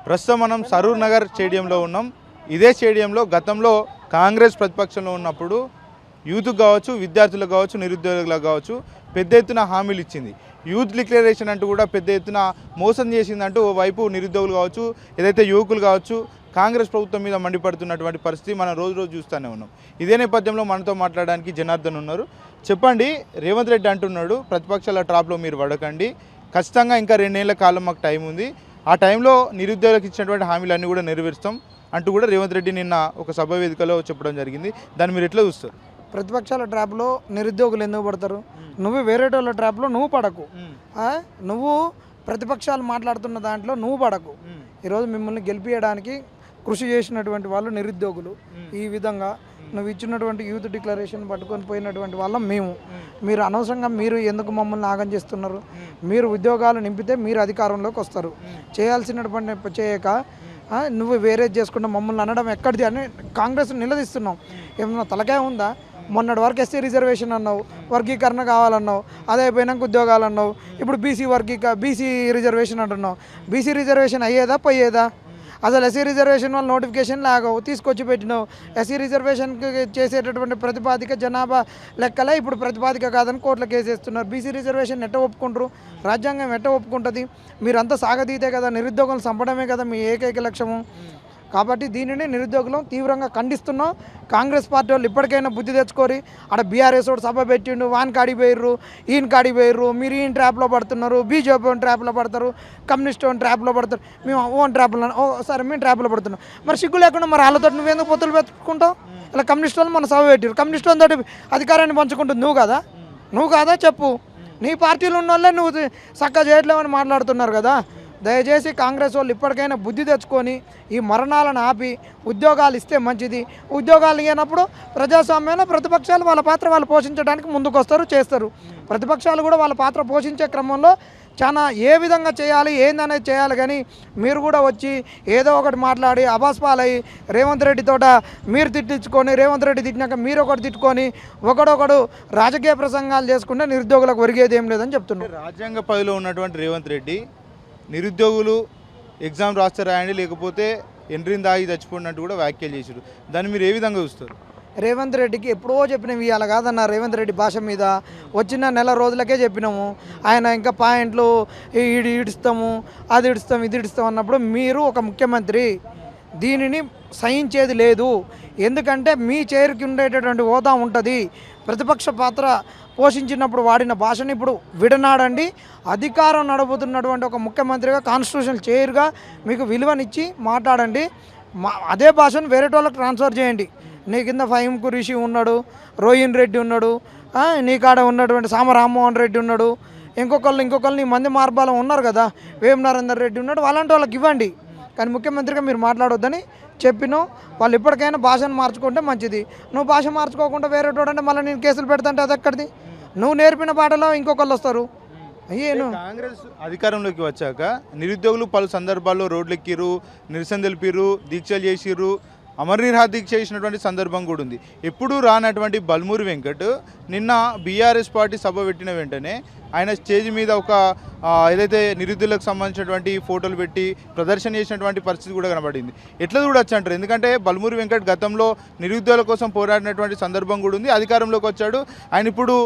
ప్రస్తుతం మనం సరూర్ నగర్ స్టేడియంలో ఉన్నాం. ఇదే స్టేడియంలో గతంలో కాంగ్రెస్ ప్రతిపక్షంలో ఉన్నప్పుడు యూత్కు కావచ్చు, విద్యార్థులకు కావచ్చు, నిరుద్యోగులకు కావచ్చు పెద్ద ఎత్తున హామీలు ఇచ్చింది. యూత్ డిక్లరేషన్ అంటూ కూడా పెద్ద ఎత్తున మోసం చేసిందంటూ ఓవైపు నిరుద్యోగులు కావచ్చు, ఏదైతే యువకులు కావచ్చు కాంగ్రెస్ ప్రభుత్వం మీద మండిపడుతున్నటువంటి పరిస్థితి మనం రోజు చూస్తూనే ఉన్నాం. ఇదే నేపథ్యంలో మనతో మాట్లాడడానికి జనార్దన్ ఉన్నారు. చెప్పండి, రేవంత్ రెడ్డి అంటున్నాడు ప్రతిపక్షాల ట్రాప్లో మీరు పడకండి, ఖచ్చితంగా ఇంకా 2 ఏళ్ల కాలం మాకు టైం ఉంది, ఆ టైంలో నిరుద్యోగులకు ఇచ్చినటువంటి హామీలన్నీ కూడా నెరవేరుస్తాం అంటూ కూడా రేవంత్ రెడ్డి నిన్న ఒక సభ వేదికలో చెప్పడం జరిగింది. దాన్ని మీరు ఎట్లా చూస్తారు? ప్రతిపక్షాల ట్రాప్లో నిరుద్యోగులు ఎందుకు పడతారు? నువ్వు వేరేటోళ్ళ ట్రాప్లో నువ్వు పడకు. నువ్వు ప్రతిపక్షాలు మాట్లాడుతున్న దాంట్లో నువ్వు పడకు. ఈరోజు మిమ్మల్ని గెలిపించడానికి కృషి చేసినటువంటి వాళ్ళు నిరుద్యోగులు. ఈ విధంగా నువ్వు ఇచ్చినటువంటి యూత్ డిక్లరేషన్ పట్టుకొని పోయినటువంటి వాళ్ళం మేము. మీరు అనవసరంగా మీరు ఎందుకు మమ్మల్ని ఆగం చేస్తున్నారు? మీరు ఉద్యోగాలు నింపితే మీరు అధికారంలోకి వస్తారు. చేయాల్సినటువంటి చేయక నువ్వు వేరే చేసుకుంటా మమ్మల్ని అనడం ఎక్కడిది అని కాంగ్రెస్ నిలదీస్తున్నాం. ఏమన్నా తలకాయ ఉందా? మొన్నటి వరకు ఎస్సీ రిజర్వేషన్ అన్నావు, వర్గీకరణ కావాలన్నావు, అదే అయిపోయినాక ఉద్యోగాలు అన్నావు, ఇప్పుడు బీసీ రిజర్వేషన్ అంటున్నావు. బీసీ రిజర్వేషన్ అయ్యేదా పోయేదా? అసలు ఎస్సీ రిజర్వేషన్ వల్ల నోటిఫికేషన్ లాగవు, తీసుకొచ్చి పెట్టినావు. ఎస్సీ రిజర్వేషన్కి చేసేటటువంటి ప్రతిపాదిక జనాభా లెక్కలే ఇప్పుడు ప్రతిపాదిక కాదని కోర్టులో కేసేస్తున్నారు. బీసీ రిజర్వేషన్ ఎట్ట ఒప్పుకుంటారు? రాజ్యాంగం ఎట్ట ఒప్పుకుంటుంది? మీరంతా సాగదీతే కదా, నిరుద్యోగులు చంపడమే కదా మీ ఏకైక లక్ష్యము. కాబట్టి దీనిని నిరుద్యోగులు తీవ్రంగా ఖండిస్తున్నాం. కాంగ్రెస్ పార్టీ వాళ్ళు ఇప్పటికైనా బుద్ధి తెచ్చుకోరి. అక్కడ బీఆర్ఎస్ వాడు సభ పెట్టిండు, వాన్ కాడికి పోయిర్రు, ఈయన కాడికి పోయిర్రు, మీరు ఈయన ట్రాప్లో పడుతున్నారు, బీజేపీ ఓన్ ట్రాప్లో పడతారు, కమ్యూనిస్ట్ ఓన్ ట్రాప్లో పడతారు, మేము ఓన్ ట్రాప్లో సరే మేము ట్రాప్లో పడుతున్నాం. మరి సిగ్గు లేకుండా మరి వాళ్ళతో నువ్వెందుకు పొత్తులు పెట్టుకుంటావు? ఇలా కమ్యూనిస్ట్ వాళ్ళు మన సభ పెట్టారు, కమ్యూనిస్ట్ వాళ్ళతో అధికారాన్ని పంచుకుంటుంది నువ్వు కాదా చెప్పు? నీ పార్టీలో ఉన్న వాళ్ళే నువ్వు చక్కగా చేయట్లేమని మాట్లాడుతున్నారు కదా. దయచేసి కాంగ్రెస్ వాళ్ళు ఇప్పటికైనా బుద్ధి తెచ్చుకొని ఈ మరణాలను ఆపి ఉద్యోగాలు ఇస్తే మంచిది. ఉద్యోగాలు ఇవ్వనప్పుడు ప్రజాస్వామ్యంలో ప్రతిపక్షాలు వాళ్ళ పాత్ర వాళ్ళు పోషించడానికి ముందుకు వస్తారు, చేస్తారు. ప్రతిపక్షాలు కూడా వాళ్ళ పాత్ర పోషించే క్రమంలో చాలా ఏ విధంగా చేయాలి ఏందనేది చేయాలి. కానీ మీరు కూడా వచ్చి ఏదో ఒకటి మాట్లాడి అబాస్పాలయ్యి రేవంత్ రెడ్డి తోట మీరు తిట్టించుకొని, రేవంత్ రెడ్డి తిట్టినాక మీరు ఒకటి తిట్టుకొని ఒకడొకడు రాజకీయ ప్రసంగాలు చేసుకుంటే నిరుద్యోగులకు ఒరిగేది ఏం లేదని చెప్తున్నారు. రాజ్యాంగ పదవిలో ఉన్నటువంటి రేవంత్ రెడ్డి నిరుద్యోగులు ఎగ్జామ్ రాస్తే రాయండి, లేకపోతే ఎంట్రీని దాగి చచ్చిపోయినట్టు కూడా వ్యాఖ్యలు చేశారు. దాన్ని మీరు ఏ విధంగా చూస్తారు? రేవంత్ రెడ్డికి ఎప్పుడో చెప్పినవి ఇవాళ కాదన్న. రేవంత్ రెడ్డి భాష మీద వచ్చిన నెల రోజులకే చెప్పినాము. ఆయన ఇంకా పాయింట్లు ఇడుస్తాము, అది ఇడుస్తాం, ఇది ఇడుస్తాం అన్నప్పుడు మీరు ఒక ముఖ్యమంత్రి దీనిని సహించేది లేదు. ఎందుకంటే మీ చైర్కి ఉండేటటువంటి హోదా ఉంటుంది. ప్రతిపక్ష పాత్ర పోషించినప్పుడు వాడిన భాషని ఇప్పుడు విడనాడండి. అధికారం నడుపుతున్నటువంటి ఒక ముఖ్యమంత్రిగా, కాన్స్టిట్యూషన్ చైర్గా మీకు విలువనిచ్చి మాట్లాడండి. అదే భాషను వేరేటోళ్ళకి ట్రాన్స్ఫర్ చేయండి. నీ కింద ఫహీం ఖురేషీ ఉన్నాడు, రోహిన్ రెడ్డి ఉన్నాడు, నీ కాడ ఉన్నటువంటి సామ రామ్మోహన్ రెడ్డి ఉన్నాడు, ఇంకొకళ్ళు నీ మంది మార్బాలం ఉన్నారు కదా, వేం నరేందర్ రెడ్డి ఉన్నాడు, అలాంటి వాళ్ళకి ఇవ్వండి. కానీ ముఖ్యమంత్రిగా మీరు మాట్లాడొద్దని చెప్పినావు. వాళ్ళు ఇప్పటికైనా భాషను మార్చుకుంటే మంచిది. నువ్వు భాష మార్చుకోకుండా వేరే అంటే మళ్ళీ నేను కేసులు పెడతాంటే అది ఎక్కడిది? నువ్వు నేర్పిన పాటలో ఇంకొకళ్ళు వస్తారు. కాంగ్రెస్ అధికారంలోకి వచ్చాక నిరుద్యోగులు పలు సందర్భాల్లో రోడ్లెక్కిరు, నిరసన తెలిపిరు, దీక్షలు చేసిర్రు, అమరనిర్హార దీక్ష చేసినటువంటి సందర్భం కూడా ఉంది. ఎప్పుడూ రానటువంటి బల్మూరి వెంకట్ నిన్న బీఆర్ఎస్ పార్టీ సభ పెట్టిన వెంటనే ఆయన స్టేజ్ మీద ఒక ఏదైతే నిరుద్యోగులకు సంబంధించినటువంటి ఫోటోలు పెట్టి ప్రదర్శన చేసినటువంటి పరిస్థితి కూడా కనబడింది. ఎట్లా చూడొచ్చు అంటారు? ఎందుకంటే బల్మూరి వెంకట్ గతంలో నిరుద్యోగుల కోసం పోరాడినటువంటి సందర్భం కూడా ఉంది. అధికారంలోకి వచ్చాడు, ఆయన ఇప్పుడు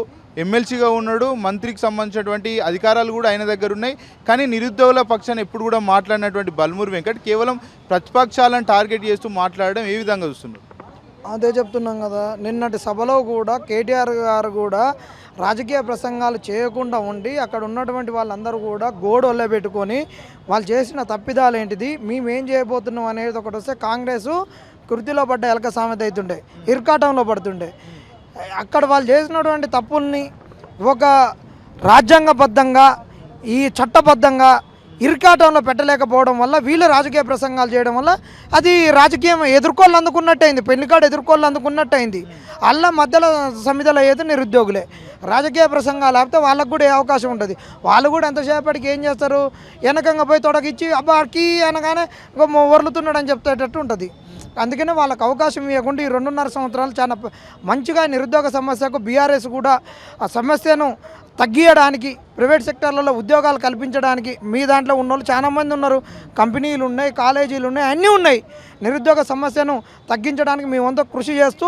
ఎమ్మెల్సీగా ఉన్నాడు, మంత్రికి సంబంధించినటువంటి అధికారాలు కూడా ఆయన దగ్గర ఉన్నాయి. కానీ నిరుద్యోగుల పక్షాన్ని ఎప్పుడు కూడా మాట్లాడినటువంటి బల్మూరి వెంకట్ కేవలం ప్రతిపక్షాలను టార్గెట్ చేస్తూ మాట్లాడడం ఏ విధంగా చూస్తున్నారు? అదే చెప్తున్నాం కదా, నిన్నటి సభలో కూడా కేటీఆర్ గారు కూడా రాజకీయ ప్రసంగాలు చేయకుండా ఉండి అక్కడ ఉన్నటువంటి వాళ్ళందరూ కూడా గోడొల్లే పెట్టుకొని వాళ్ళు చేసిన తప్పిదాలు ఏంటిది, మేమేం చేయబోతున్నాం అనేది ఒకటి వస్తే కాంగ్రెస్ కృతిలో పడ్డ ఎలక సామెత అవుతుండే, ఇర్కాటంలో పడుతుండే. అక్కడ వాళ్ళు చేసినటువంటి తప్పుల్ని ఒక రాజ్యాంగబద్ధంగా ఈ చట్టబద్ధంగా ఇరికాటంలో పెట్టలేకపోవడం వల్ల వీళ్ళు రాజకీయ ప్రసంగాలు చేయడం వల్ల అది రాజకీయం ఎదుర్కోళ్ళు అందుకున్నట్టయింది, పెళ్లికాడు ఎదుర్కోళ్ళు అందుకున్నట్టయింది. అల్ల మధ్యలో సమిధలు అయ్యేది నిరుద్యోగులే. రాజకీయ ప్రసంగాలు ఆపితే వాళ్ళకు కూడా ఏ అవకాశం ఉంటుంది. వాళ్ళు కూడా ఎంతసేపటికి ఏం చేస్తారు, వెనకంగా పోయి తొడగిచ్చి అబ్బాకి అనగానే వర్లుతున్నాడు అని చెప్తేటట్టు ఉంటుంది. అందుకనే వాళ్ళకి అవకాశం ఇవ్వకుండా ఈ 2.5 సంవత్సరాలు చాలా మంచిగా నిరుద్యోగ సమస్యకు బీఆర్ఎస్ కూడా ఆ సమస్యను తగ్గియడానికి ప్రైవేట్ సెక్టార్లలో ఉద్యోగాలు కల్పించడానికి మీ దాంట్లో ఉన్నోళ్ళు చాలామంది ఉన్నారు. కంపెనీలు ఉన్నాయి, కాలేజీలు ఉన్నాయి, అన్నీ ఉన్నాయి. నిరుద్యోగ సమస్యను తగ్గించడానికి మీ వంతు కృషి చేస్తూ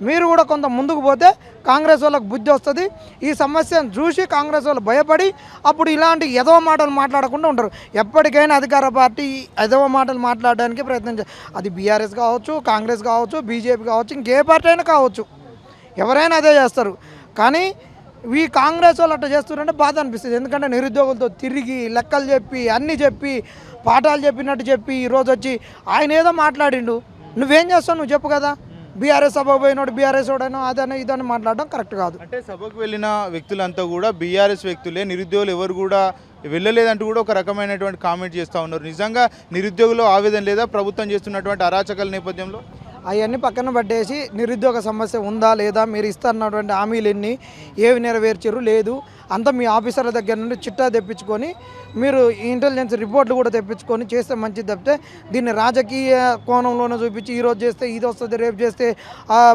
మీరు కూడా కొంత ముందుకు పోతే కాంగ్రెస్ వాళ్ళకు బుద్ధి వస్తుంది. ఈ సమస్యను చూసి కాంగ్రెస్ వాళ్ళు భయపడి అప్పుడు ఇలాంటి ఎదవ మాటలు మాట్లాడకుండా ఉంటారు. ఎప్పటికైనా అధికార పార్టీ ఎదవ మాటలు మాట్లాడడానికి ప్రయత్నించారు. అది బీఆర్ఎస్ కావచ్చు, కాంగ్రెస్ కావచ్చు, బీజేపీ కావచ్చు, ఇంకే పార్టీ అయినా కావచ్చు, ఎవరైనా అదే చేస్తారు. కానీ ఈ కాంగ్రెస్ వాళ్ళు అట్లా చేస్తున్నారంటే బాధ అనిపిస్తుంది. ఎందుకంటే నిరుద్యోగులతో తిరిగి లెక్కలు చెప్పి అన్నీ చెప్పి పాఠాలు చెప్పినట్టు చెప్పి ఈరోజు వచ్చి ఆయన ఏదో మాట్లాడిండు, నువ్వేం చేస్తావు నువ్వు చెప్పు కదా. బీఆర్ఎస్ సభకు పోయినోడు బీఆర్ఎస్ వాడనో అదనో ఇదని మాట్లాడడం కరెక్ట్ కాదు. అంటే సభకు వెళ్ళిన వ్యక్తులంతా కూడా బీఆర్ఎస్ వ్యక్తులే, నిరుద్యోగులు ఎవరు కూడా వెళ్ళలేదంటూ కూడా ఒక రకమైనటువంటి కామెంట్ చేస్తూ ఉన్నారు. నిజంగా నిరుద్యోగులు ఆవేదన లేదా ప్రభుత్వం చేస్తున్నటువంటి అరాచకాల నేపథ్యంలో? అవన్నీ పక్కన పట్టేసి నిరుద్యోగ సమస్య ఉందా లేదా, మీరు ఇస్తున్నటువంటి హామీలు ఎన్ని, ఏవి నెరవేర్చారు లేదు, అంతా మీ ఆఫీసర్ల దగ్గర నుండి చిట్టా తెప్పించుకొని మీరు ఇంటెలిజెన్స్ రిపోర్ట్లు కూడా తెప్పించుకొని చేస్తే మంచిది. తప్పితే దీన్ని రాజకీయ కోణంలోనే చూపించి ఈరోజు చేస్తే ఇది వస్తుంది, రేపు చేస్తే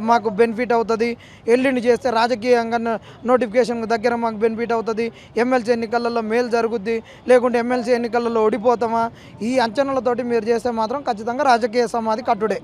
మాకు బెనిఫిట్ అవుతుంది, ఎల్లుండి చేస్తే రాజకీయంగా నోటిఫికేషన్ దగ్గర మాకు బెనిఫిట్ అవుతుంది, ఎమ్మెల్సీ ఎన్నికలలో మేలు జరుగుద్ది, లేకుంటే ఎమ్మెల్సీ ఎన్నికలలో ఓడిపోతామా, ఈ అంచనాలతోటి మీరు చేస్తే మాత్రం ఖచ్చితంగా రాజకీయ సమాధి కట్టుడే.